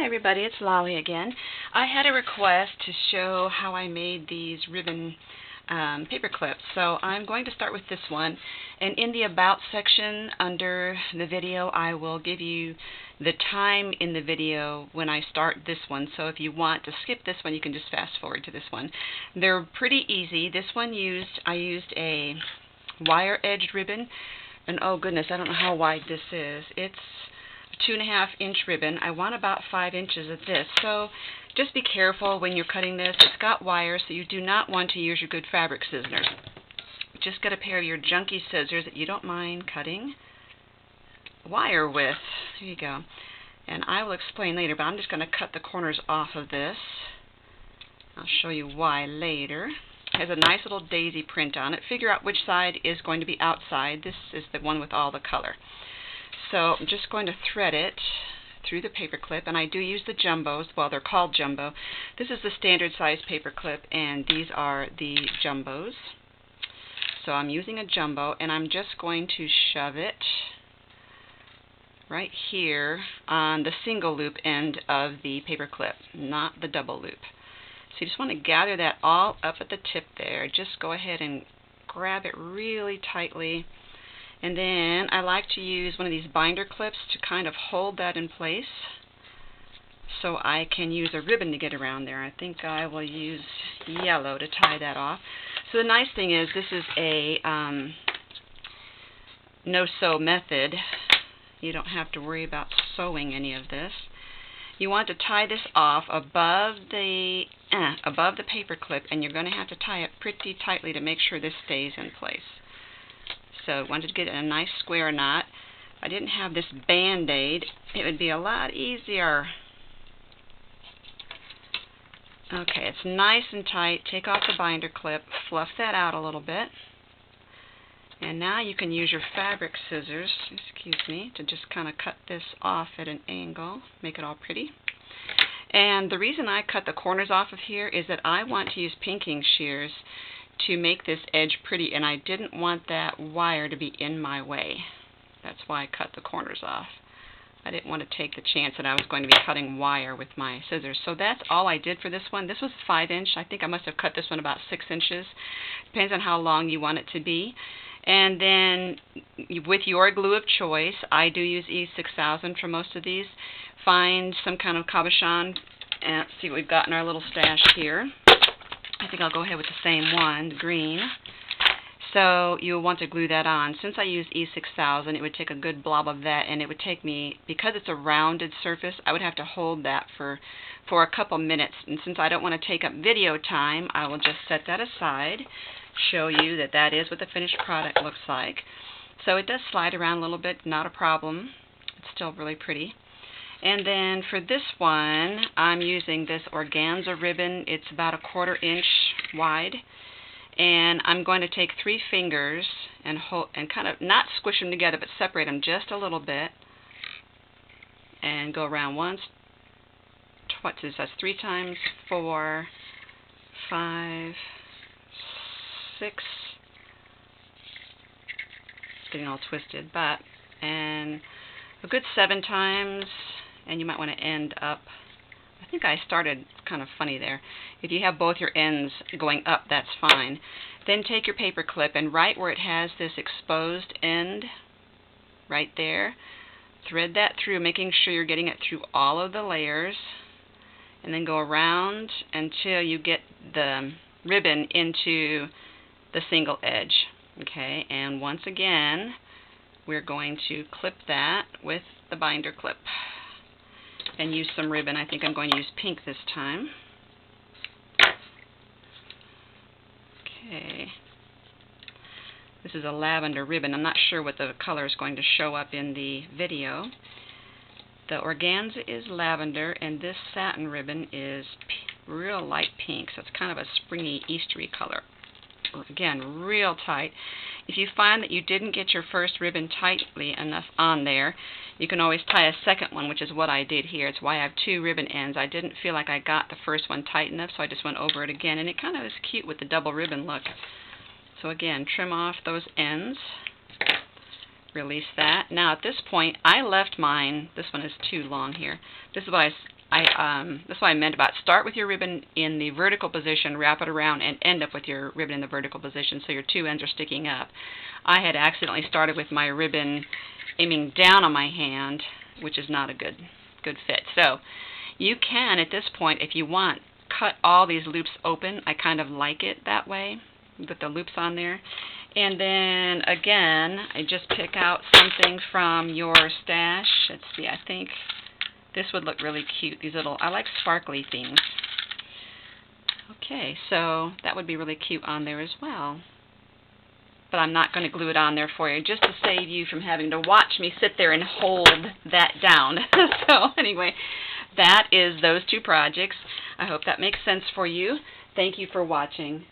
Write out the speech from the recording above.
Hi everybody, it's Lolly again. I had a request to show how I made these ribbon paper clips. So I'm going to start with this one, and in the About section under the video I will give you the time in the video when I start this one. So if you want to skip this one, you can just fast forward to this one. They're pretty easy. This one I used a wire edged ribbon, and oh goodness, I don't know how wide this is. It's 2.5 inch ribbon. I want about 5 inches of this, so just be careful when you're cutting this. It's got wire, so you do not want to use your good fabric scissors. Just get a pair of your junky scissors that you don't mind cutting wire with. There you go. And I will explain later, but I'm just going to cut the corners off of this. I'll show you why later. It has a nice little daisy print on it. Figure out which side is going to be outside. This is the one with all the color. So I'm just going to thread it through the paper clip, and I do use the jumbos. Well, they're called jumbo. This is the standard size paper clip, and these are the jumbos. So I'm using a jumbo, and I'm just going to shove it right here on the single loop end of the paper clip, not the double loop. So you just want to gather that all up at the tip there. Just go ahead and grab it really tightly. And then I like to use one of these binder clips to kind of hold that in place so I can use a ribbon to get around there. I think I will use yellow to tie that off. So the nice thing is this is a no-sew method. You don't have to worry about sewing any of this. You want to tie this off above the paper clip, and you're going to have to tie it pretty tightly to make sure this stays in place. So I wanted to get a nice square knot. If I didn't have this Band-Aid, it would be a lot easier. Okay, it's nice and tight. Take off the binder clip, fluff that out a little bit. And now you can use your fabric scissors, to just kind of cut this off at an angle, make it all pretty. And the reason I cut the corners off of here is that I want to use pinking shears to make this edge pretty, and I didn't want that wire to be in my way. That's why I cut the corners off. I didn't want to take the chance that I was going to be cutting wire with my scissors. So that's all I did for this one. This was 5 inch. I think I must have cut this one about 6 inches. Depends on how long you want it to be. And then with your glue of choice, I do use E6000 for most of these. Find some kind of cabochon, and see what we've got in our little stash here. I think I'll go ahead with the same one, the green. So you'll want to glue that on. Since I use E6000, it would take a good blob of that, and it would take me, because it's a rounded surface, I would have to hold that for a couple minutes. And since I don't want to take up video time, I will just set that aside, show you that that is what the finished product looks like. So it does slide around a little bit, not a problem. It's still really pretty. And then for this one, I'm using this organza ribbon. It's about 1/4 inch wide. And I'm going to take 3 fingers and hold, and kind of not squish them together, but separate them just a little bit. And go around once, twice, that's 3 times, 4, 5, 6. It's getting all twisted, and a good 7 times. And you might want to end up, I think I started kind of funny there. If you have both your ends going up, that's fine. Then take your paper clip, and right where it has this exposed end, right there, thread that through, making sure you're getting it through all of the layers, and then go around until you get the ribbon into the single edge. Okay, and once again, we're going to clip that with the binder clip and use some ribbon. I think I'm going to use pink this time. Okay. This is a lavender ribbon. I'm not sure what the color is going to show up in the video. The organza is lavender, and this satin ribbon is real light pink, so it's kind of a springy, Eastery color. Again, real tight. If you find that you didn't get your first ribbon tightly enough on there, you can always tie a second one, which is what I did here. It's why I have 2 ribbon ends. I didn't feel like I got the first one tight enough, so I just went over it again, and it kind of is cute with the double ribbon look. So again, trim off those ends, release that. Now at this point, I left mine, this one is too long here. This is what I that's what I meant about start with your ribbon in the vertical position, wrap it around, and end up with your ribbon in the vertical position so your two ends are sticking up. I had accidentally started with my ribbon aiming down on my hand, which is not a good fit. So you can, at this point, if you want, cut all these loops open. I kind of like it that way, with the loops on there. And then, again, I just pick out something from your stash. Let's see, I think this would look really cute. These little, I like sparkly things. Okay, so that would be really cute on there as well. But I'm not going to glue it on there for you, just to save you from having to watch me sit there and hold that down. So anyway, that is those two projects. I hope that makes sense for you. Thank you for watching.